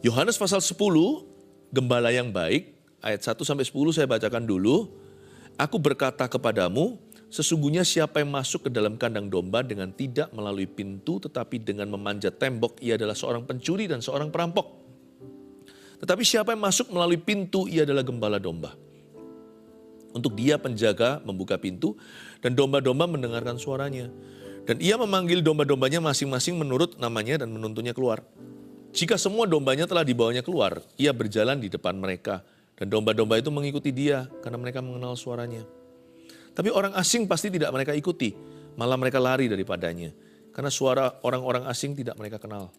Yohanes pasal 10, gembala yang baik, ayat 1-10 saya bacakan dulu. Aku berkata kepadamu, sesungguhnya siapa yang masuk ke dalam kandang domba dengan tidak melalui pintu tetapi dengan memanjat tembok, ia adalah seorang pencuri dan seorang perampok. Tetapi siapa yang masuk melalui pintu, ia adalah gembala domba. Untuk dia penjaga membuka pintu dan domba-domba mendengarkan suaranya. Dan ia memanggil domba-dombanya masing-masing menurut namanya dan menuntunnya keluar. Jika semua dombanya telah dibawanya keluar, ia berjalan di depan mereka. Dan domba-domba itu mengikuti dia karena mereka mengenal suaranya. Tapi orang asing pasti tidak mereka ikuti, malah mereka lari daripadanya. Karena suara orang-orang asing tidak mereka kenal.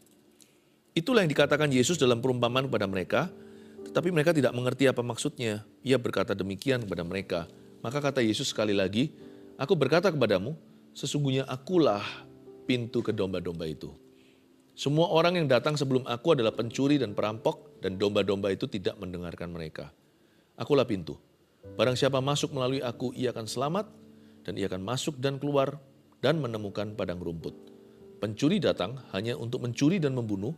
Itulah yang dikatakan Yesus dalam perumpamaan kepada mereka, tetapi mereka tidak mengerti apa maksudnya. Ia berkata demikian kepada mereka. Maka kata Yesus sekali lagi, aku berkata kepadamu, sesungguhnya akulah pintu ke domba-domba itu. Semua orang yang datang sebelum aku adalah pencuri dan perampok, dan domba-domba itu tidak mendengarkan mereka. Akulah pintu. Barang siapa masuk melalui aku, ia akan selamat, dan ia akan masuk dan keluar, dan menemukan padang rumput. Pencuri datang hanya untuk mencuri dan membunuh,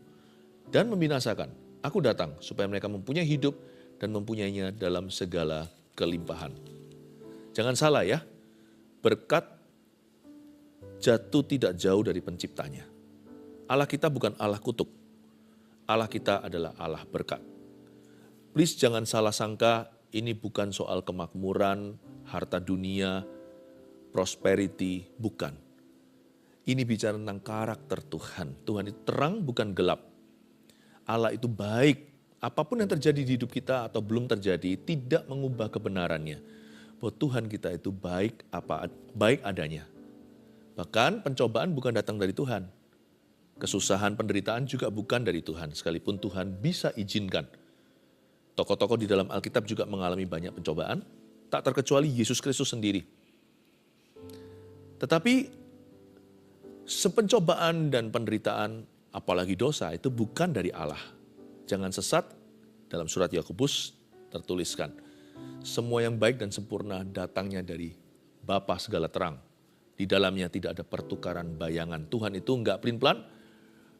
dan membinasakan. Aku datang supaya mereka mempunyai hidup, dan mempunyainya dalam segala kelimpahan. Jangan salah ya, berkat jatuh tidak jauh dari penciptanya. Allah kita bukan Allah kutuk. Allah kita adalah Allah berkat. Please jangan salah sangka, ini bukan soal kemakmuran, harta dunia, prosperity, bukan. Ini bicara tentang karakter Tuhan. Tuhan itu terang bukan gelap. Allah itu baik. Apapun yang terjadi di hidup kita atau belum terjadi tidak mengubah kebenarannya. Bahwa Tuhan kita itu baik adanya. Bahkan pencobaan bukan datang dari Tuhan. Kesusahan, penderitaan juga bukan dari Tuhan, sekalipun Tuhan bisa izinkan. Tokoh-tokoh di dalam Alkitab juga mengalami banyak pencobaan, tak terkecuali Yesus Kristus sendiri. Tetapi sepencobaan dan penderitaan, apalagi dosa, itu bukan dari Allah. Jangan sesat, dalam surat Yakobus tertuliskan, semua yang baik dan sempurna datangnya dari Bapa segala terang. Di dalamnya tidak ada pertukaran bayangan. Tuhan itu enggak pelin-pelan,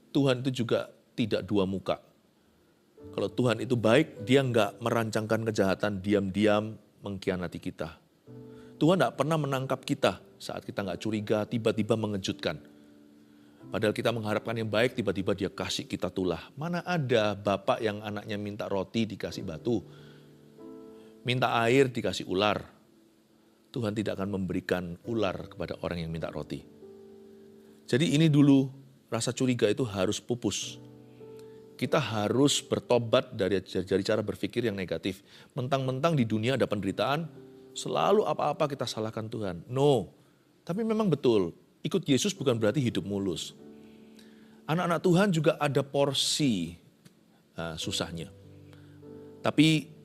Tuhan itu juga tidak dua muka. Kalau Tuhan itu baik, dia enggak merancangkan kejahatan, diam-diam mengkhianati kita. Tuhan enggak pernah menangkap kita saat kita enggak curiga, tiba-tiba mengejutkan. Padahal kita mengharapkan yang baik, tiba-tiba dia kasih kita tulah. Mana ada bapak yang anaknya minta roti dikasih batu, minta air dikasih ular. Tuhan tidak akan memberikan ular kepada orang yang minta roti. Jadi ini dulu, rasa curiga itu harus pupus. Kita harus bertobat dari cara berpikir yang negatif. Mentang-mentang di dunia ada penderitaan, selalu apa-apa kita salahkan Tuhan. No, tapi memang betul, ikut Yesus bukan berarti hidup mulus. Anak-anak Tuhan juga ada porsi susahnya. Tapi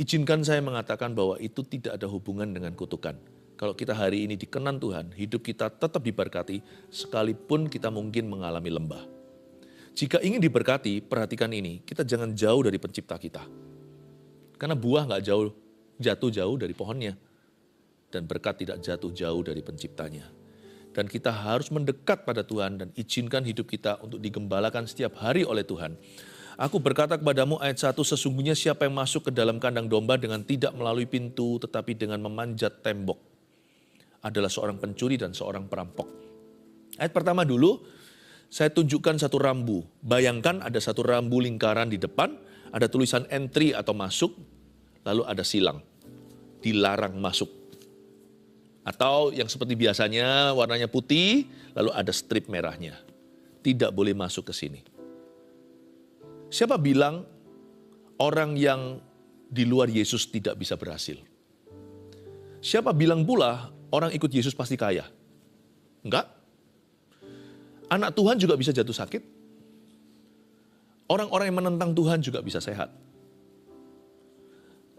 izinkan saya mengatakan bahwa itu tidak ada hubungan dengan kutukan. Kalau kita hari ini dikenan Tuhan, hidup kita tetap diberkati sekalipun kita mungkin mengalami lembah. Jika ingin diberkati, perhatikan ini, kita jangan jauh dari pencipta kita. Karena buah nggak jatuh jauh dari pohonnya. Dan berkat tidak jatuh jauh dari penciptanya. Dan kita harus mendekat pada Tuhan dan izinkan hidup kita untuk digembalakan setiap hari oleh Tuhan. Aku berkata kepadamu ayat 1, sesungguhnya siapa yang masuk ke dalam kandang domba dengan tidak melalui pintu tetapi dengan memanjat tembok adalah seorang pencuri dan seorang perampok. Ayat pertama dulu, saya tunjukkan satu rambu. Bayangkan ada satu rambu lingkaran di depan, ada tulisan entry atau masuk, lalu ada silang, dilarang masuk. Atau yang seperti biasanya warnanya putih, lalu ada strip merahnya. Tidak boleh masuk ke sini. Siapa bilang orang yang di luar Yesus tidak bisa berhasil? Siapa bilang pula orang ikut Yesus pasti kaya? Enggak. Anak Tuhan juga bisa jatuh sakit. Orang-orang yang menentang Tuhan juga bisa sehat.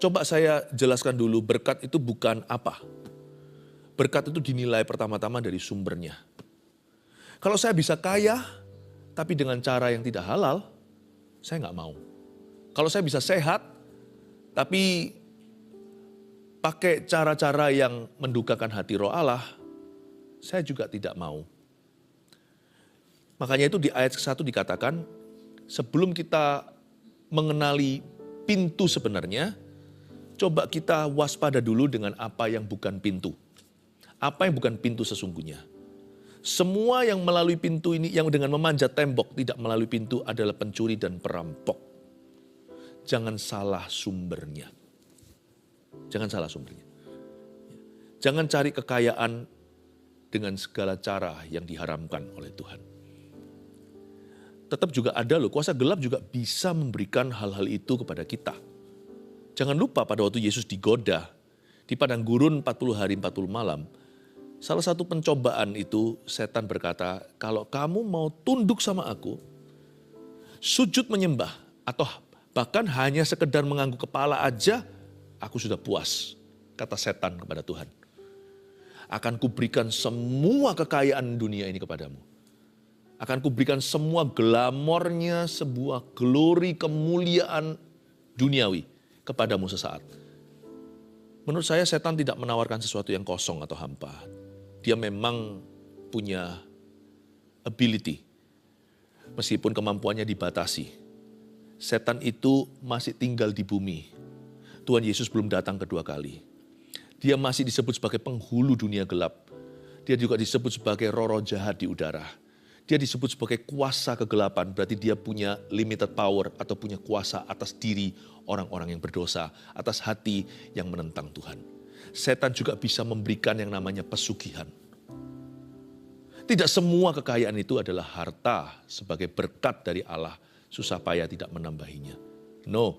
Coba saya jelaskan dulu, berkat itu bukan apa. Berkat itu dinilai pertama-tama dari sumbernya. Kalau saya bisa kaya, tapi dengan cara yang tidak halal, saya nggak mau. Kalau saya bisa sehat, tapi pakai cara-cara yang mendukakan hati Roh Allah, saya juga tidak mau. Makanya itu di ayat 1 dikatakan, sebelum kita mengenali pintu sebenarnya, coba kita waspada dulu dengan apa yang bukan pintu. Apa yang bukan pintu sesungguhnya. Semua yang melalui pintu ini, yang dengan memanjat tembok tidak melalui pintu adalah pencuri dan perampok. Jangan salah sumbernya. Jangan salah sumbernya. Jangan cari kekayaan dengan segala cara yang diharamkan oleh Tuhan. Tetap juga ada loh, kuasa gelap juga bisa memberikan hal-hal itu kepada kita. Jangan lupa pada waktu Yesus digoda di padang gurun 40 hari 40 malam, salah satu pencobaan itu setan berkata, kalau kamu mau tunduk sama aku, sujud menyembah, atau bahkan hanya sekedar mengangguk kepala aja, aku sudah puas, kata setan kepada Tuhan. Akan kuberikan semua kekayaan dunia ini kepadamu. Akan kuberikan semua glamornya, sebuah glory kemuliaan duniawi kepadamu sesaat. Menurut saya setan tidak menawarkan sesuatu yang kosong atau hampa. Dia memang punya ability. Meskipun kemampuannya dibatasi. Setan itu masih tinggal di bumi. Tuhan Yesus belum datang kedua kali. Dia masih disebut sebagai penghulu dunia gelap. Dia juga disebut sebagai roh-roh jahat di udara. Dia disebut sebagai kuasa kegelapan, berarti dia punya limited power atau punya kuasa atas diri orang-orang yang berdosa, atas hati yang menentang Tuhan. Setan juga bisa memberikan yang namanya pesugihan. Tidak semua kekayaan itu adalah harta sebagai berkat dari Allah, susah payah tidak menambahinya. No,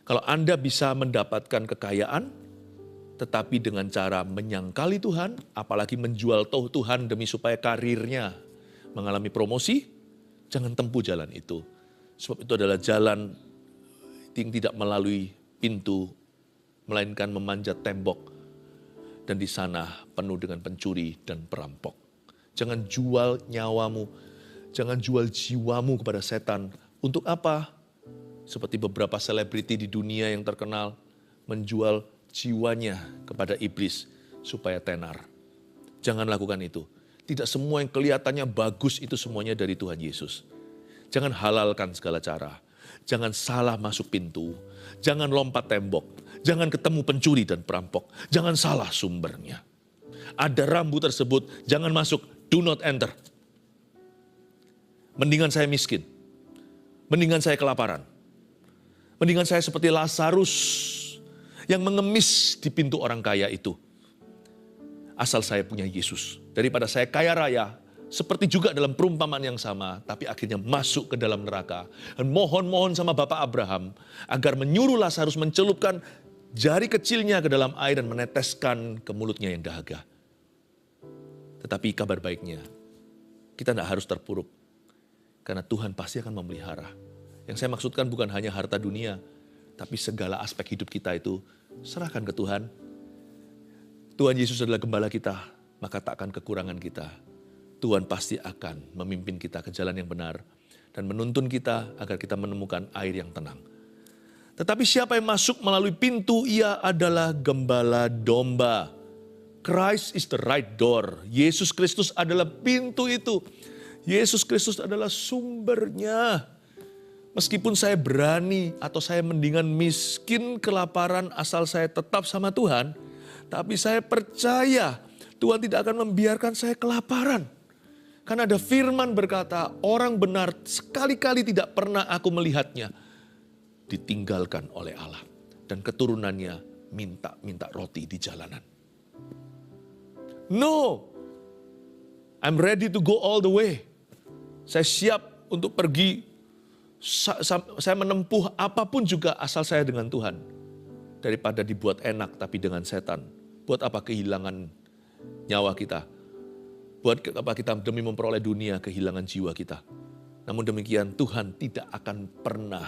kalau Anda bisa mendapatkan kekayaan, tetapi dengan cara menyangkali Tuhan, apalagi menjual Tuhan demi supaya karirnya mengalami promosi, jangan tempuh jalan itu. Sebab itu adalah jalan yang tidak melalui pintu, melainkan memanjat tembok. Dan di sana penuh dengan pencuri dan perampok. Jangan jual nyawamu, jangan jual jiwamu kepada setan. Untuk apa? Seperti beberapa selebriti di dunia yang terkenal, menjual jiwanya kepada iblis supaya tenar. Jangan lakukan itu. Tidak semua yang kelihatannya bagus itu semuanya dari Tuhan Yesus. Jangan halalkan segala cara. Jangan salah masuk pintu. Jangan lompat tembok. Jangan ketemu pencuri dan perampok. Jangan salah sumbernya. Ada rambu tersebut, jangan masuk. Do not enter. Mendingan saya miskin. Mendingan saya kelaparan. Mendingan saya seperti Lazarus yang mengemis di pintu orang kaya itu. Asal saya punya Yesus. Daripada saya kaya raya, seperti juga dalam perumpamaan yang sama, tapi akhirnya masuk ke dalam neraka. Dan mohon-mohon sama Bapak Abraham, agar menyuruh Lazarus mencelupkan jari kecilnya ke dalam air dan meneteskan ke mulutnya yang dahaga. Tetapi kabar baiknya, kita tidak harus terpuruk. Karena Tuhan pasti akan memelihara. Yang saya maksudkan bukan hanya harta dunia, tapi segala aspek hidup kita itu serahkan ke Tuhan. Tuhan Yesus adalah gembala kita, maka tak akan kekurangan kita. Tuhan pasti akan memimpin kita ke jalan yang benar dan menuntun kita agar kita menemukan air yang tenang. Tetapi siapa yang masuk melalui pintu, ia adalah gembala domba. Christ is the right door. Yesus Kristus adalah pintu itu. Yesus Kristus adalah sumbernya. Meskipun saya berani atau saya mendingan miskin kelaparan asal saya tetap sama Tuhan, tapi saya percaya Tuhan tidak akan membiarkan saya kelaparan. Karena ada firman berkata, orang benar sekali-kali tidak pernah aku melihatnya ditinggalkan oleh Allah. Dan keturunannya minta roti di jalanan. No, I'm ready to go all the way. Saya siap untuk pergi, saya menempuh apapun juga asal saya dengan Tuhan. Daripada dibuat enak tapi dengan setan. Buat apa kehilangan nyawa kita? Buat apa kita demi memperoleh dunia kehilangan jiwa kita? Namun demikian Tuhan tidak akan pernah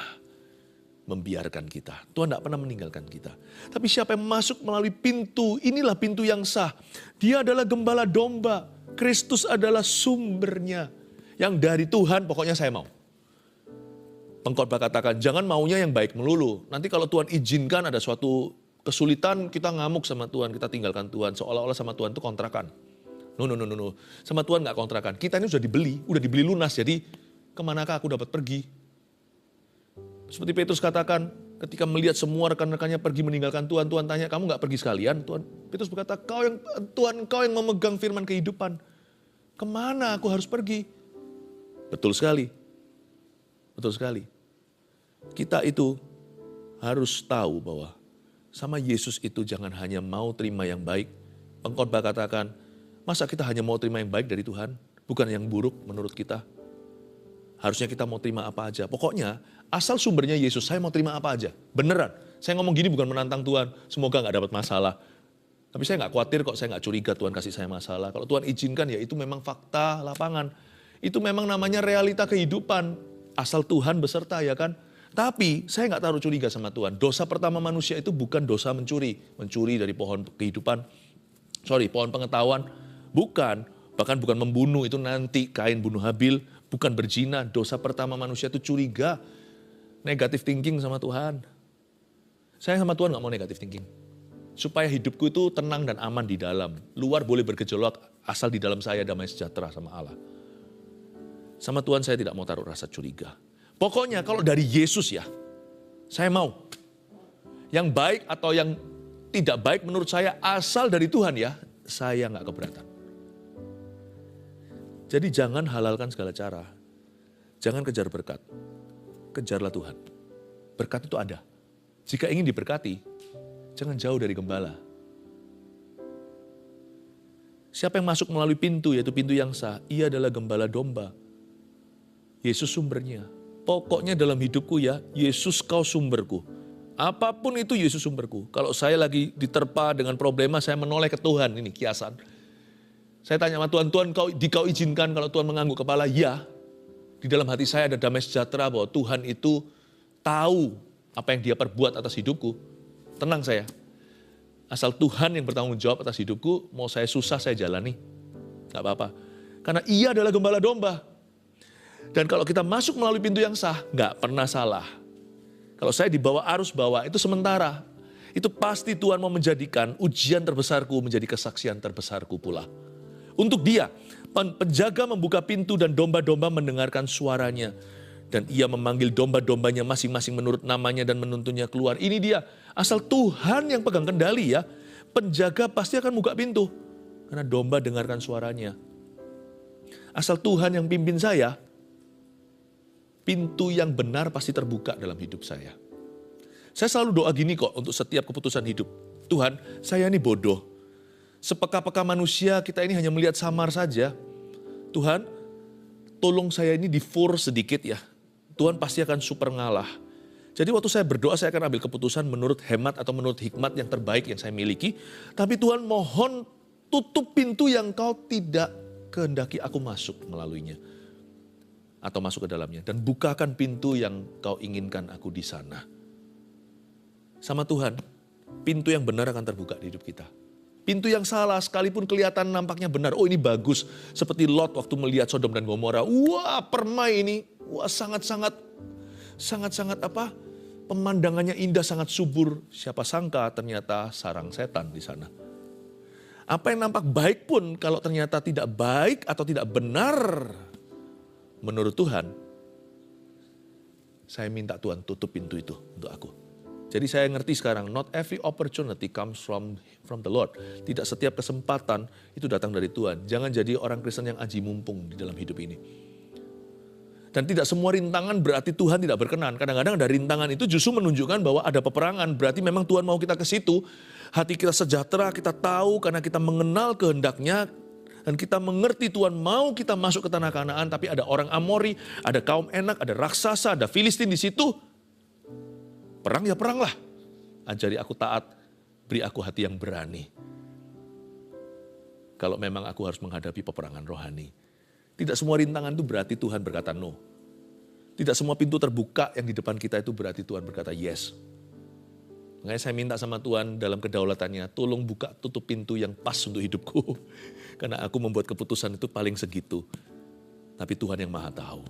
membiarkan kita. Tuhan tidak pernah meninggalkan kita. Tapi siapa yang masuk melalui pintu, inilah pintu yang sah. Dia adalah gembala domba. Kristus adalah sumbernya. Yang dari Tuhan pokoknya saya mau. Pengkhotbah katakan jangan maunya yang baik melulu. Nanti kalau Tuhan izinkan ada suatu kesulitan, kita ngamuk sama Tuhan, kita tinggalkan Tuhan. Seolah-olah sama Tuhan itu kontrakan. No. Sama Tuhan nggak kontrakan. Kita ini sudah dibeli lunas. Jadi kemanakah aku dapat pergi? Seperti Petrus katakan, ketika melihat semua rekan-rekannya pergi meninggalkan Tuhan, Tuhan tanya, kamu gak pergi sekalian? Petrus berkata, Tuhan engkau yang memegang firman kehidupan. Kemana aku harus pergi? Betul sekali. Betul sekali. Kita itu harus tahu bahwa sama Yesus itu jangan hanya mau terima yang baik. Pengkhotbah katakan, masa kita hanya mau terima yang baik dari Tuhan? Bukan yang buruk menurut kita. Harusnya kita mau terima apa aja. Pokoknya asal sumbernya Yesus, saya mau terima apa aja. Beneran. Saya ngomong gini bukan menantang Tuhan. Semoga gak dapat masalah. Tapi saya gak khawatir kok, saya gak curiga Tuhan kasih saya masalah. Kalau Tuhan izinkan ya itu memang fakta lapangan. Itu memang namanya realita kehidupan. Asal Tuhan beserta ya kan. Tapi saya gak taruh curiga sama Tuhan. Dosa pertama manusia itu bukan dosa mencuri. Mencuri dari pohon kehidupan. Pohon pengetahuan. Bukan. Bahkan bukan membunuh, itu nanti Kain bunuh Habil. Bukan berzina, dosa pertama manusia itu curiga. Negatif thinking sama Tuhan. Saya sama Tuhan gak mau negatif thinking. Supaya hidupku itu tenang dan aman di dalam. Luar boleh bergejolak, asal di dalam saya damai sejahtera sama Allah. Sama Tuhan saya tidak mau taruh rasa curiga. Pokoknya kalau dari Yesus ya, saya mau. Yang baik atau yang tidak baik menurut saya asal dari Tuhan ya, saya gak keberatan. Jadi jangan halalkan segala cara. Jangan kejar berkat. Kejarlah Tuhan. Berkat itu ada. Jika ingin diberkati, jangan jauh dari gembala. Siapa yang masuk melalui pintu, yaitu pintu yang sah, ia adalah gembala domba. Yesus sumbernya. Pokoknya dalam hidupku ya, Yesus kau sumberku. Apapun itu Yesus sumberku. Kalau saya lagi diterpa dengan problema, saya menoleh ke Tuhan. Ini kiasan. Saya tanya sama Tuhan, kau izinkan kalau Tuhan mengangguk kepala? Ya. Di dalam hati saya ada damai sejahtera bahwa Tuhan itu tahu apa yang dia perbuat atas hidupku. Tenang saya. Asal Tuhan yang bertanggung jawab atas hidupku, mau saya susah saya jalani. Gak apa-apa. Karena ia adalah gembala domba. Dan kalau kita masuk melalui pintu yang sah, gak pernah salah. Kalau saya dibawa arus bawah, itu sementara. Itu pasti Tuhan mau menjadikan ujian terbesarku menjadi kesaksian terbesarku pula. Untuk dia, penjaga membuka pintu dan domba-domba mendengarkan suaranya. Dan ia memanggil domba-dombanya masing-masing menurut namanya dan menuntunnya keluar. Ini dia, asal Tuhan yang pegang kendali ya, penjaga pasti akan buka pintu. Karena domba dengarkan suaranya. Asal Tuhan yang pimpin saya, pintu yang benar pasti terbuka dalam hidup saya. Saya selalu doa gini kok untuk setiap keputusan hidup. Tuhan, saya ini bodoh. Sepeka-peka manusia kita ini hanya melihat samar saja. Tuhan, tolong saya ini di-force sedikit ya. Tuhan pasti akan super ngalah. Jadi waktu saya berdoa saya akan ambil keputusan menurut hemat atau menurut hikmat yang terbaik yang saya miliki. Tapi Tuhan mohon tutup pintu yang kau tidak kehendaki aku masuk melaluinya. Atau masuk ke dalamnya. Dan bukakan pintu yang kau inginkan aku di sana. Sama Tuhan, pintu yang benar akan terbuka di hidup kita. Pintu yang salah sekalipun kelihatan nampaknya benar. Oh ini bagus. Seperti Lot waktu melihat Sodom dan Gomora. Wah permai ini. Wah sangat-sangat apa? Pemandangannya indah, sangat subur. Siapa sangka ternyata sarang setan di sana. Apa yang nampak baik pun kalau ternyata tidak baik atau tidak benar menurut Tuhan. Saya minta Tuhan tutup pintu itu untuk aku. Jadi saya ngerti sekarang, not every opportunity comes from the Lord. Tidak setiap kesempatan itu datang dari Tuhan. Jangan jadi orang Kristen yang aji mumpung di dalam hidup ini. Dan tidak semua rintangan berarti Tuhan tidak berkenan. Kadang-kadang ada rintangan itu justru menunjukkan bahwa ada peperangan. Berarti memang Tuhan mau kita ke situ. Hati kita sejahtera, kita tahu karena kita mengenal kehendaknya. Dan kita mengerti Tuhan mau kita masuk ke tanah Kanaan. Tapi ada orang Amori, ada kaum Enak, ada raksasa, ada Filistin di situ. Perang ya peranglah. Ajari aku taat, beri aku hati yang berani. Kalau memang aku harus menghadapi peperangan rohani. Tidak semua rintangan itu berarti Tuhan berkata no. Tidak semua pintu terbuka yang di depan kita itu berarti Tuhan berkata yes. Makanya saya minta sama Tuhan dalam kedaulatannya, tolong buka tutup pintu yang pas untuk hidupku. Karena aku membuat keputusan itu paling segitu. Tapi Tuhan yang maha tahu.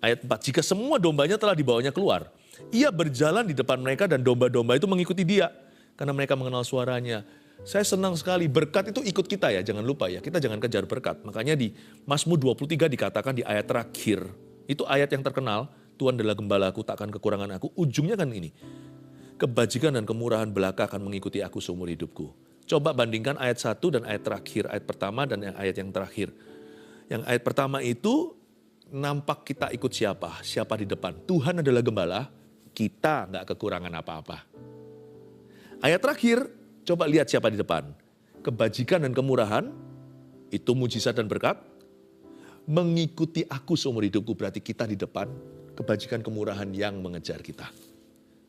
Ayat 4, jika semua dombanya telah dibawanya keluar, ia berjalan di depan mereka dan domba-domba itu mengikuti dia. Karena mereka mengenal suaranya. Saya senang sekali, berkat itu ikut kita ya, jangan lupa ya. Kita jangan kejar berkat. Makanya di Mazmur 23 dikatakan di ayat terakhir, itu ayat yang terkenal, Tuhan adalah gembalaku, takkan kekurangan aku. Ujungnya kan ini. Kebajikan dan kemurahan belaka akan mengikuti aku seumur hidupku. Coba bandingkan ayat 1 dan ayat terakhir. Ayat pertama dan ayat yang terakhir. Yang ayat pertama itu nampak kita ikut siapa? Siapa di depan? Tuhan adalah gembala, kita nggak kekurangan apa-apa. Ayat terakhir, coba lihat siapa di depan. Kebajikan dan kemurahan, itu mujizat dan berkat. Mengikuti aku seumur hidupku, berarti kita di depan. Kebajikan kemurahan yang mengejar kita.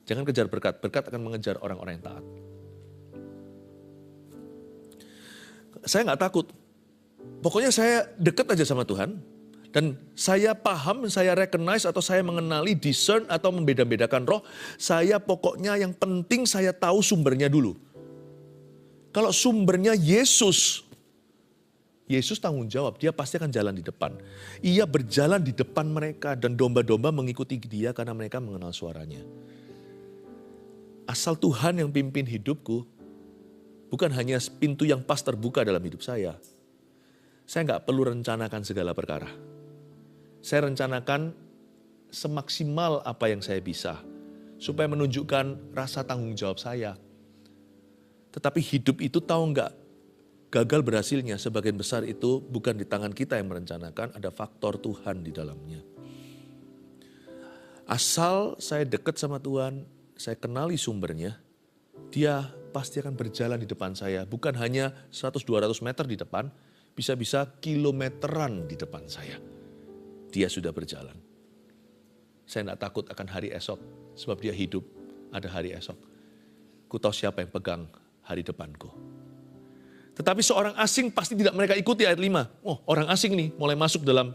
Jangan kejar berkat, berkat akan mengejar orang-orang yang taat. Saya nggak takut. Pokoknya saya dekat aja sama Tuhan. Dan saya paham, saya recognize atau saya mengenali, discern atau membeda-bedakan roh. Saya pokoknya yang penting saya tahu sumbernya dulu. Kalau sumbernya Yesus, Yesus tanggung jawab, dia pasti akan jalan di depan. Ia berjalan di depan mereka dan domba-domba mengikuti dia karena mereka mengenal suaranya. Asal Tuhan yang pimpin hidupku, bukan hanya pintu yang pas terbuka dalam hidup saya nggak perlu rencanakan segala perkara. Saya rencanakan semaksimal apa yang saya bisa, supaya menunjukkan rasa tanggung jawab saya. Tetapi hidup itu tahu nggak, gagal berhasilnya sebagian besar itu bukan di tangan kita yang merencanakan, ada faktor Tuhan di dalamnya. Asal saya dekat sama Tuhan, saya kenali sumbernya, dia pasti akan berjalan di depan saya. Bukan hanya 100-200 meter di depan, bisa-bisa kilometeran di depan saya. Dia sudah berjalan. Saya tidak takut akan hari esok, sebab dia hidup, ada hari esok. Ku tahu siapa yang pegang hari depanku. Tetapi seorang asing pasti tidak mereka ikuti ayat 5. Oh, orang asing nih mulai masuk dalam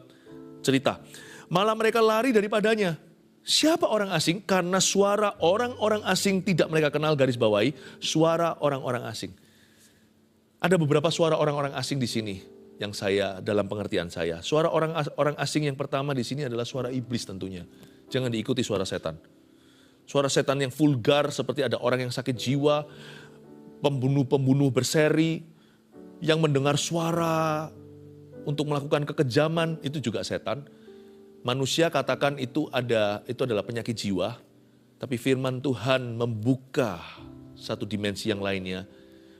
cerita. Malah mereka lari daripadanya. Siapa orang asing? Karena suara orang-orang asing tidak mereka kenal, garis bawahi, suara orang-orang asing. Ada beberapa suara orang-orang asing di sini yang saya, dalam pengertian saya. Suara orang asing yang pertama di sini adalah suara iblis tentunya. Jangan diikuti suara setan. Suara setan yang vulgar seperti ada orang yang sakit jiwa, pembunuh-pembunuh berseri, yang mendengar suara untuk melakukan kekejaman, itu juga setan. Manusia katakan itu adalah penyakit jiwa, tapi firman Tuhan membuka satu dimensi yang lainnya,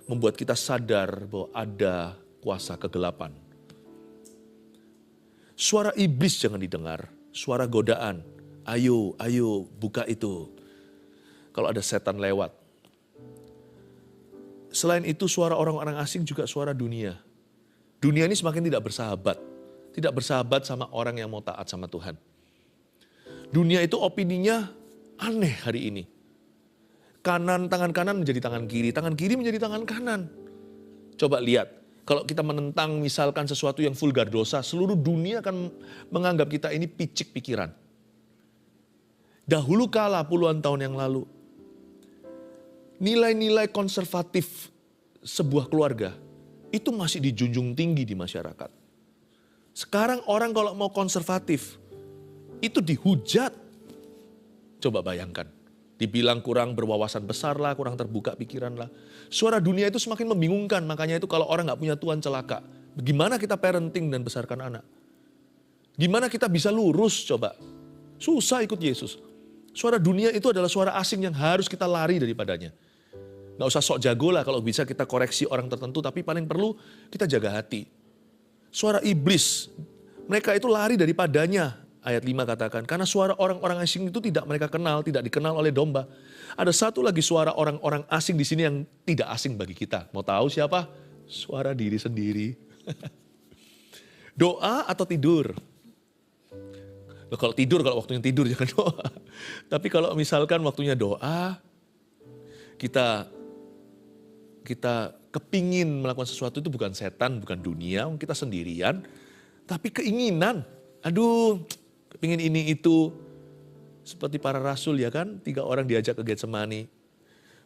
membuat kita sadar bahwa ada kuasa kegelapan. Suara iblis jangan didengar, suara godaan, ayo buka itu. Kalau ada setan lewat. Selain itu suara orang-orang asing juga suara dunia. Dunia ini semakin tidak bersahabat. Tidak bersahabat sama orang yang mau taat sama Tuhan. Dunia itu opininya aneh hari ini. Tangan kanan menjadi tangan kiri menjadi tangan kanan. Coba lihat, kalau kita menentang misalkan sesuatu yang vulgar dosa, seluruh dunia akan menganggap kita ini picik pikiran. Dahulu kala puluhan tahun yang lalu, nilai-nilai konservatif sebuah keluarga itu masih dijunjung tinggi di masyarakat. Sekarang orang kalau mau konservatif, itu dihujat. Coba bayangkan, dibilang kurang berwawasan besar lah, kurang terbuka pikiran lah. Suara dunia itu semakin membingungkan, makanya itu kalau orang gak punya Tuhan celaka. Gimana kita parenting dan besarkan anak? Gimana kita bisa lurus coba? Susah ikut Yesus. Suara dunia itu adalah suara asing yang harus kita lari daripadanya. Gak usah sok jago lah kalau bisa kita koreksi orang tertentu, tapi paling perlu kita jaga hati. Suara iblis, mereka itu lari daripadanya. Ayat 5 katakan, karena suara orang-orang asing itu tidak mereka kenal, tidak dikenal oleh domba. Ada satu lagi suara orang-orang asing di sini yang tidak asing bagi kita. Mau tahu siapa? Suara diri sendiri. Doa atau tidur? Loh, kalau tidur, kalau waktunya tidur jangan doa. Tapi kalau misalkan waktunya doa, kita kepingin melakukan sesuatu itu bukan setan, bukan dunia, kita sendirian, tapi keinginan. Aduh, kepingin ini itu. Seperti para rasul ya kan, 3 orang diajak ke Getsemani.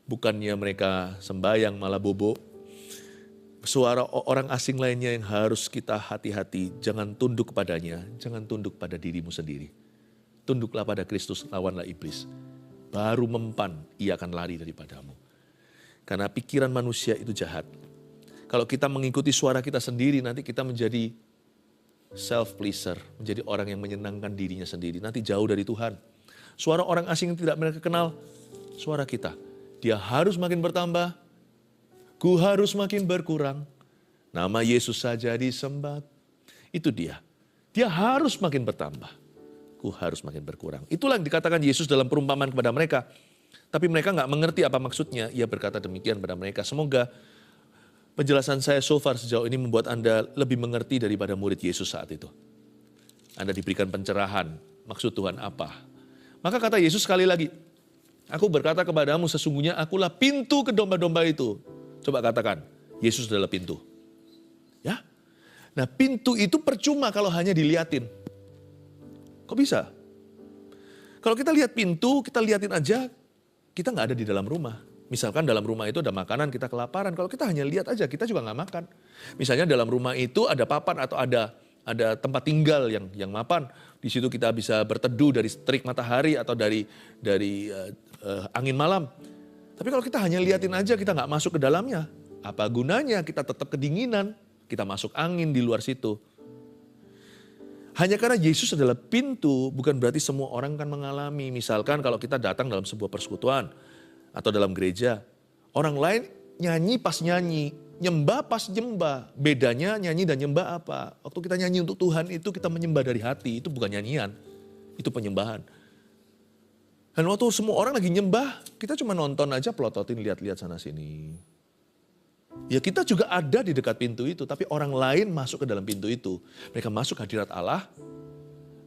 Bukannya mereka sembahyang malah bobo. Suara orang asing lainnya yang harus kita hati-hati, jangan tunduk kepadanya, jangan tunduk pada dirimu sendiri. Tunduklah pada Kristus, lawanlah iblis. Baru mempan, ia akan lari daripadamu. Karena pikiran manusia itu jahat. Kalau kita mengikuti suara kita sendiri, nanti kita menjadi self-pleaser, menjadi orang yang menyenangkan dirinya sendiri, nanti jauh dari Tuhan. Suara orang asing yang tidak mereka kenal, suara kita. Dia harus makin bertambah, ku harus makin berkurang. Nama Yesus saja disembah. Itu dia. Dia harus makin bertambah, ku harus makin berkurang. Itulah yang dikatakan Yesus dalam perumpamaan kepada mereka. Tapi mereka nggak mengerti apa maksudnya. Ia berkata demikian pada mereka. Semoga penjelasan saya so far sejauh ini membuat Anda lebih mengerti daripada murid Yesus saat itu. Anda diberikan pencerahan, maksud Tuhan apa. Maka kata Yesus sekali lagi, aku berkata kepadamu sesungguhnya akulah pintu ke domba-domba itu. Coba katakan, Yesus adalah pintu. Ya. Nah pintu itu percuma kalau hanya diliatin. Kok bisa? Kalau kita lihat pintu, kita liatin aja, kita nggak ada di dalam rumah. Misalkan dalam rumah itu ada makanan, kita kelaparan. Kalau kita hanya lihat aja, kita juga nggak makan. Misalnya dalam rumah itu ada papan atau ada tempat tinggal yang mapan. Di situ kita bisa berteduh dari terik matahari atau dari angin malam. Tapi kalau kita hanya liatin aja, kita nggak masuk ke dalamnya. Apa gunanya? Kita tetap kedinginan, kita masuk angin di luar situ. Hanya karena Yesus adalah pintu, bukan berarti semua orang akan mengalami. Misalkan kalau kita datang dalam sebuah persekutuan atau dalam gereja, orang lain nyanyi pas nyanyi, nyembah pas nyembah. Bedanya nyanyi dan nyembah apa? Waktu kita nyanyi untuk Tuhan itu kita menyembah dari hati, itu bukan nyanyian, itu penyembahan. Dan waktu semua orang lagi nyembah, kita cuma nonton aja, pelototin, lihat-lihat sana sini. Ya kita juga ada di dekat pintu itu, tapi orang lain masuk ke dalam pintu itu. Mereka masuk hadirat Allah,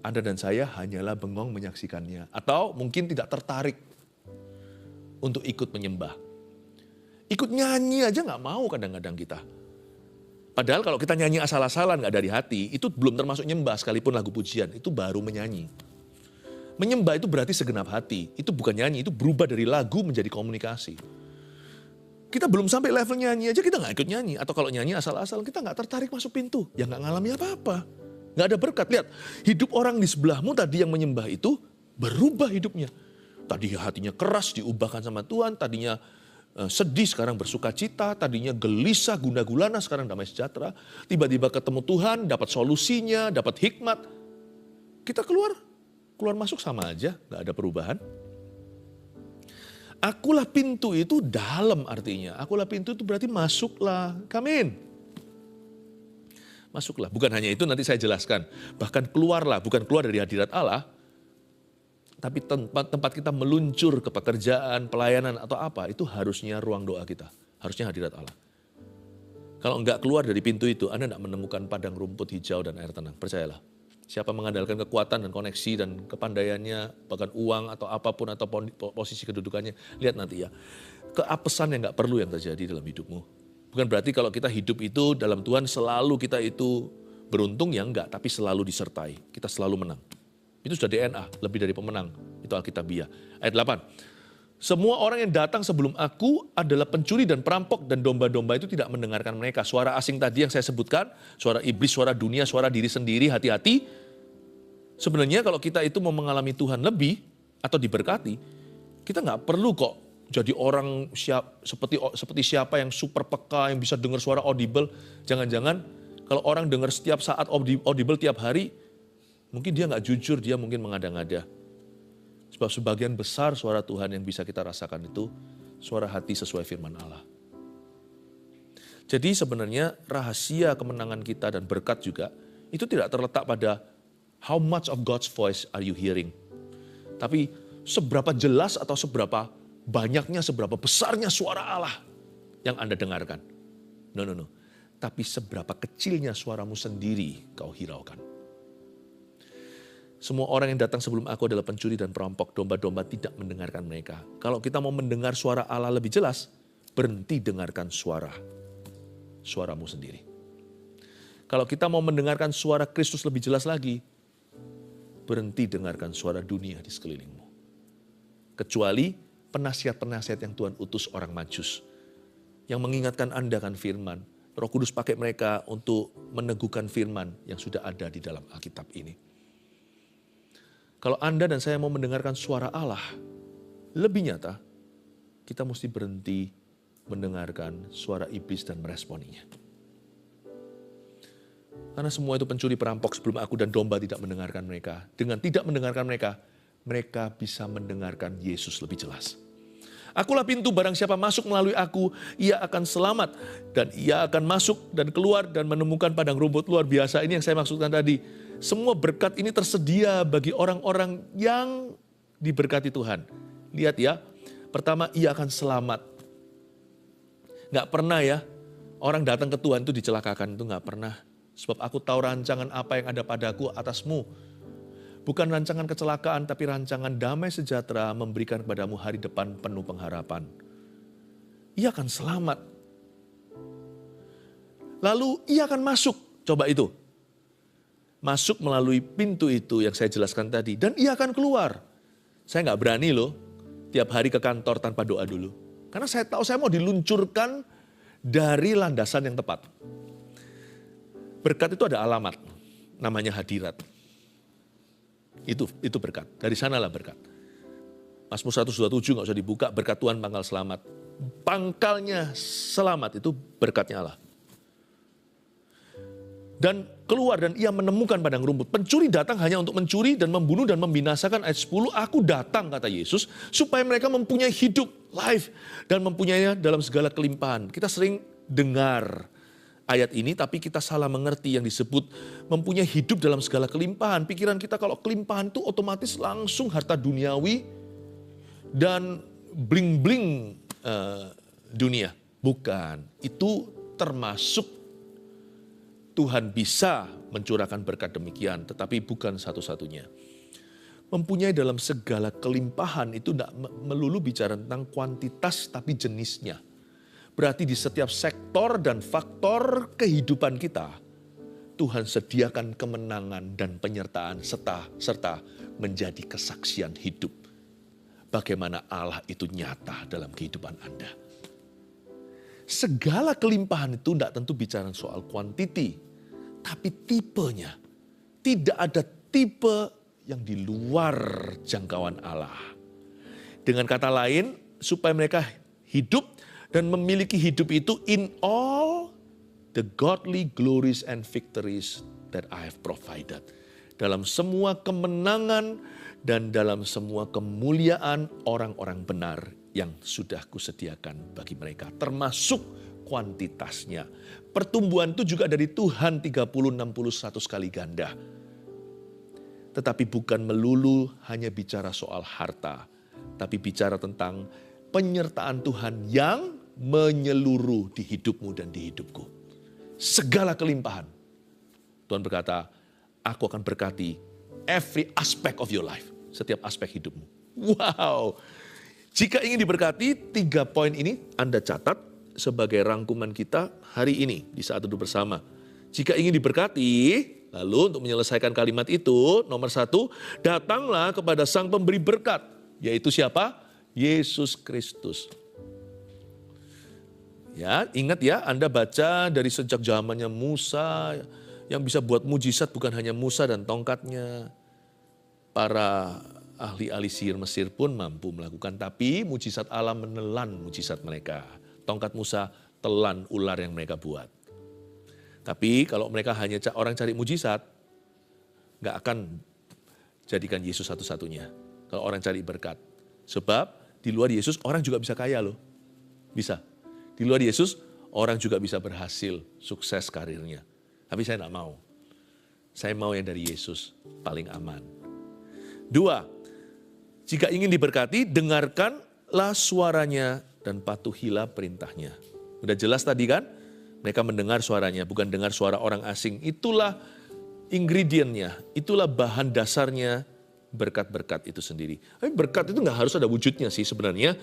Anda dan saya hanyalah bengong menyaksikannya. Atau mungkin tidak tertarik untuk ikut menyembah. Ikut nyanyi aja gak mau kadang-kadang kita. Padahal kalau kita nyanyi asal-asalan gak dari hati, itu belum termasuk nyembah sekalipun lagu pujian, itu baru menyanyi. Menyembah itu berarti segenap hati, itu bukan nyanyi, itu berubah dari lagu menjadi komunikasi. Kita belum sampai level nyanyi aja, kita gak ikut nyanyi. Atau kalau nyanyi asal-asal, kita gak tertarik masuk pintu. Ya gak ngalami apa-apa. Gak ada berkat. Lihat, hidup orang di sebelahmu tadi yang menyembah itu berubah hidupnya. Tadi hatinya keras, diubahkan sama Tuhan. Tadinya sedih, sekarang bersuka cita. Tadinya gelisah, gundah gulana, sekarang damai sejahtera. Tiba-tiba ketemu Tuhan, dapat solusinya, dapat hikmat. Kita keluar masuk sama aja, gak ada perubahan. Akulah pintu itu dalam artinya. Akulah pintu itu berarti masuklah. Come in. Masuklah. Bukan hanya itu, nanti saya jelaskan. Bahkan keluarlah, bukan keluar dari hadirat Allah. Tapi tempat kita meluncur ke pekerjaan, pelayanan atau apa, itu harusnya ruang doa kita. Harusnya hadirat Allah. Kalau enggak keluar dari pintu itu, Anda enggak menemukan padang rumput hijau dan air tenang. Percayalah. Siapa mengandalkan kekuatan dan koneksi dan kepandaiannya, bahkan uang atau apapun atau posisi kedudukannya, lihat nanti ya. Keapesan yang gak perlu yang terjadi dalam hidupmu. Bukan berarti kalau kita hidup itu dalam Tuhan selalu kita itu beruntung, ya enggak, tapi selalu disertai. Kita selalu menang. Itu sudah DNA, lebih dari pemenang. Itu Alkitabiah. Ayat 8. Semua orang yang datang sebelum aku adalah pencuri dan perampok, dan domba-domba itu tidak mendengarkan mereka. Suara asing tadi yang saya sebutkan, suara iblis, suara dunia, suara diri sendiri, hati-hati. Sebenarnya kalau kita itu mau mengalami Tuhan lebih atau diberkati, kita nggak perlu kok jadi orang seperti siapa yang super peka, yang bisa dengar suara audible. Jangan-jangan kalau orang dengar setiap saat audible tiap hari, mungkin dia nggak jujur, dia mungkin mengada-ngada. Sebab sebagian besar suara Tuhan yang bisa kita rasakan itu suara hati sesuai firman Allah. Jadi sebenarnya rahasia kemenangan kita dan berkat juga itu tidak terletak pada how much of God's voice are you hearing. Tapi seberapa jelas atau seberapa banyaknya, seberapa besarnya suara Allah yang Anda dengarkan. No. Tapi seberapa kecilnya suaramu sendiri kau hiraukan. Semua orang yang datang sebelum aku adalah pencuri dan perampok, domba-domba tidak mendengarkan mereka. Kalau kita mau mendengar suara Allah lebih jelas, berhenti dengarkan suaramu sendiri. Kalau kita mau mendengarkan suara Kristus lebih jelas lagi, berhenti dengarkan suara dunia di sekelilingmu. Kecuali penasihat-penasihat yang Tuhan utus orang Majus, yang mengingatkan Anda kan firman. Roh Kudus pakai mereka untuk meneguhkan firman yang sudah ada di dalam Alkitab ini. Kalau Anda dan saya mau mendengarkan suara Allah lebih nyata, kita mesti berhenti mendengarkan suara iblis dan meresponinya. Karena semua itu pencuri perampok sebelum aku dan domba tidak mendengarkan mereka. Dengan tidak mendengarkan mereka, mereka bisa mendengarkan Yesus lebih jelas. Akulah pintu, barang siapa masuk melalui aku, ia akan selamat. Dan ia akan masuk dan keluar dan menemukan padang rumput luar biasa. Ini yang saya maksudkan tadi. Semua berkat ini tersedia bagi orang-orang yang diberkati Tuhan. Lihat ya, pertama ia akan selamat. Gak pernah ya, orang datang ke Tuhan itu dicelakakan, itu gak pernah. Sebab aku tahu rancangan apa yang ada padaku atasmu. Bukan rancangan kecelakaan, tapi rancangan damai sejahtera memberikan kepadamu hari depan penuh pengharapan. Ia akan selamat. Lalu ia akan masuk. Coba itu. Masuk melalui pintu itu yang saya jelaskan tadi. Dan ia akan keluar. Saya nggak berani loh tiap hari ke kantor tanpa doa dulu. Karena saya tahu saya mau diluncurkan dari landasan yang tepat. Berkat itu ada alamat. Namanya hadirat. Itu berkat. Dari sanalah berkat. Mazmur 127 nggak usah dibuka. Berkat Tuhan pangkal selamat. Pangkalnya selamat itu berkatnya Allah. Dan keluar dan ia menemukan padang rumput. Pencuri datang hanya untuk mencuri dan membunuh dan membinasakan. Ayat 10, aku datang kata Yesus supaya mereka mempunyai hidup, life. Dan mempunyainya dalam segala kelimpahan. Kita sering dengar ayat ini tapi kita salah mengerti yang disebut mempunyai hidup dalam segala kelimpahan. Pikiran kita kalau kelimpahan itu otomatis langsung harta duniawi dan bling-bling dunia. Bukan, itu termasuk Tuhan bisa mencurahkan berkat demikian, tetapi bukan satu-satunya. Mempunyai dalam segala kelimpahan itu tidak melulu bicara tentang kuantitas tapi jenisnya. Berarti di setiap sektor dan faktor kehidupan kita, Tuhan sediakan kemenangan dan penyertaan serta menjadi kesaksian hidup. Bagaimana Allah itu nyata dalam kehidupan Anda. Segala kelimpahan itu tidak tentu bicara soal kuantiti, tapi tipenya. Tidak ada tipe yang di luar jangkauan Allah. Dengan kata lain, supaya mereka hidup dan memiliki hidup itu in all the godly glories and victories that I have provided. Dalam semua kemenangan dan dalam semua kemuliaan orang-orang benar yang sudah kusediakan bagi mereka. Termasuk kuantitasnya. Pertumbuhan itu juga dari Tuhan 30, 60, 100 kali ganda. Tetapi bukan melulu hanya bicara soal harta. Tapi bicara tentang penyertaan Tuhan yang menyeluruh di hidupmu dan di hidupku. Segala kelimpahan. Tuhan berkata, aku akan berkati every aspect of your life. Setiap aspek hidupmu. Wow. Jika ingin diberkati, 3 poin ini Anda catat sebagai rangkuman kita hari ini di saat duduk bersama. Jika ingin diberkati, lalu untuk menyelesaikan kalimat itu, nomor 1, datanglah kepada Sang Pemberi Berkat. Yaitu siapa? Yesus Kristus. Ya, ingat ya, Anda baca dari sejak zamannya Musa, yang bisa buat mujizat bukan hanya Musa dan tongkatnya. Para ahli-ahli sihir Mesir pun mampu melakukan, tapi mujizat Allah menelan mujizat mereka. Tongkat Musa telan ular yang mereka buat. Tapi kalau mereka hanya orang cari mujizat, nggak akan jadikan Yesus satu-satunya. Kalau orang cari berkat. Sebab di luar Yesus orang juga bisa kaya loh. Bisa. Di luar Yesus orang juga bisa berhasil, sukses karirnya. Tapi saya nggak mau. Saya mau yang dari Yesus, paling aman. 2, jika ingin diberkati, dengarkanlah suaranya dan patuhilah perintahnya. Udah jelas tadi kan? Mereka mendengar suaranya, bukan dengar suara orang asing. Itulah ingredientnya, itulah bahan dasarnya berkat-berkat itu sendiri. Tapi berkat itu nggak harus ada wujudnya sih sebenarnya.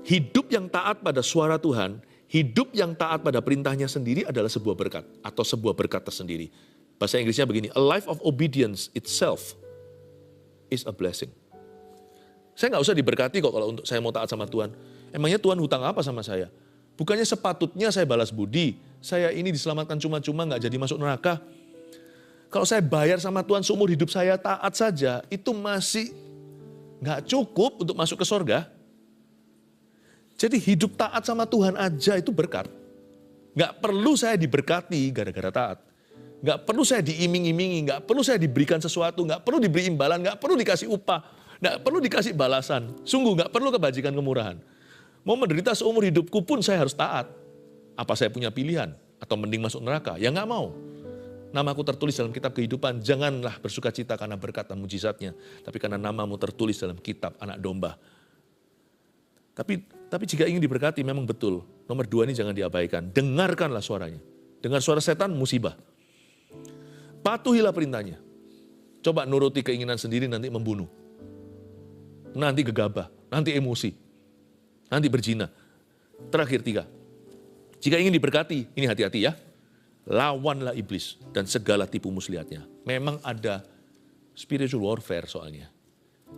Hidup yang taat pada suara Tuhan, hidup yang taat pada perintahnya sendiri adalah sebuah berkat atau sebuah berkat tersendiri. Bahasa Inggrisnya begini, a life of obedience itself is a blessing. Saya nggak usah diberkati kok kalau untuk saya mau taat sama Tuhan. Emangnya Tuhan hutang apa sama saya? Bukannya sepatutnya saya balas budi. Saya ini diselamatkan cuma-cuma nggak jadi masuk neraka. Kalau saya bayar sama Tuhan seumur hidup saya taat saja, itu masih nggak cukup untuk masuk ke sorga. Jadi hidup taat sama Tuhan aja itu berkat. Nggak perlu saya diberkati gara-gara taat. Nggak perlu saya diiming-imingi, nggak perlu saya diberikan sesuatu, nggak perlu diberi imbalan, nggak perlu dikasih upah, nggak perlu dikasih balasan. Sungguh nggak perlu kebajikan kemurahan. Mau menderita seumur hidupku pun saya harus taat. Apa saya punya pilihan? Atau mending masuk neraka? Ya nggak mau. Namaku tertulis dalam kitab kehidupan, janganlah bersuka cita karena berkat dan mujizatnya, tapi karena namamu tertulis dalam kitab anak domba. Tapi jika ingin diberkati memang betul, nomor 2 ini jangan diabaikan, dengarkanlah suaranya. Dengar suara setan musibah. Patuhilah perintahnya. Coba nuruti keinginan sendiri nanti membunuh. Nanti gegabah, nanti emosi, nanti berzina. Terakhir 3, jika ingin diberkati, ini hati-hati ya. Lawanlah iblis dan segala tipu muslihatnya. Memang ada spiritual warfare soalnya.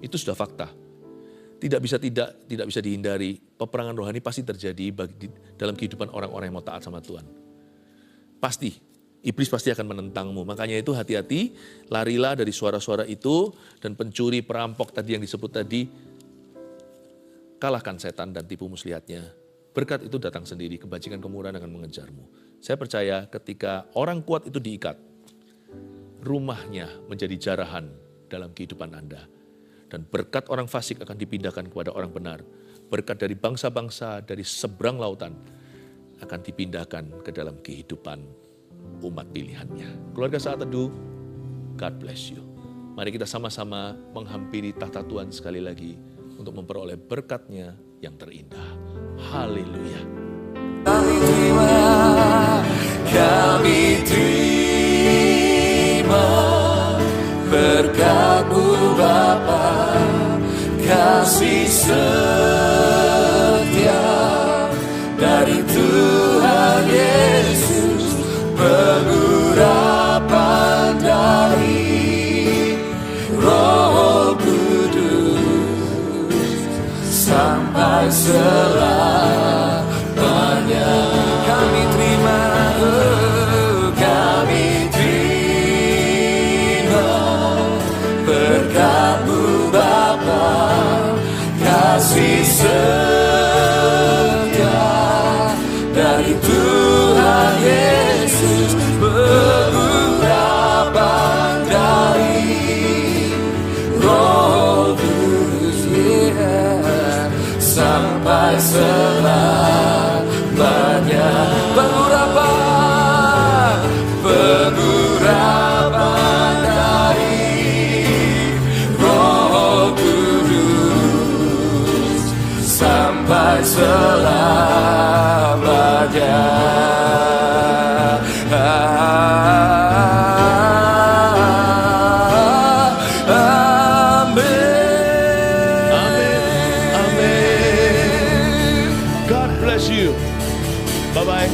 Itu sudah fakta. Tidak bisa dihindari. Peperangan rohani pasti terjadi dalam kehidupan orang-orang yang mau taat sama Tuhan. Pasti. Iblis pasti akan menentangmu. Makanya itu hati-hati, larilah dari suara-suara itu. Dan pencuri, perampok tadi yang disebut tadi, kalahkan setan dan tipu muslihatnya. Berkat itu datang sendiri, kebajikan kemurahan akan mengejarmu. Saya percaya ketika orang kuat itu diikat, rumahnya menjadi jarahan dalam kehidupan Anda. Dan berkat orang fasik akan dipindahkan kepada orang benar. Berkat dari bangsa-bangsa, dari seberang lautan, akan dipindahkan ke dalam kehidupan umat pilihannya. Keluarga Saat Teduh, God bless you. Mari kita sama-sama menghampiri tahta Tuhan sekali lagi untuk memperoleh berkat-Nya yang terindah. Haleluya. Kami terima berkat-Mu Bapa, kasih setia dari Tuhan Yesus, pengurapan dari Roh Kudus sampai selamanya. Kami terima, berkat-Mu Bapa, kasih setia dari Tuhan Yesus, pengurapan dari Roh Kudus, sampai selamanya. Pengurapan dari Roh Kudus sampai selamanya. Amin. God bless you. Bye-bye.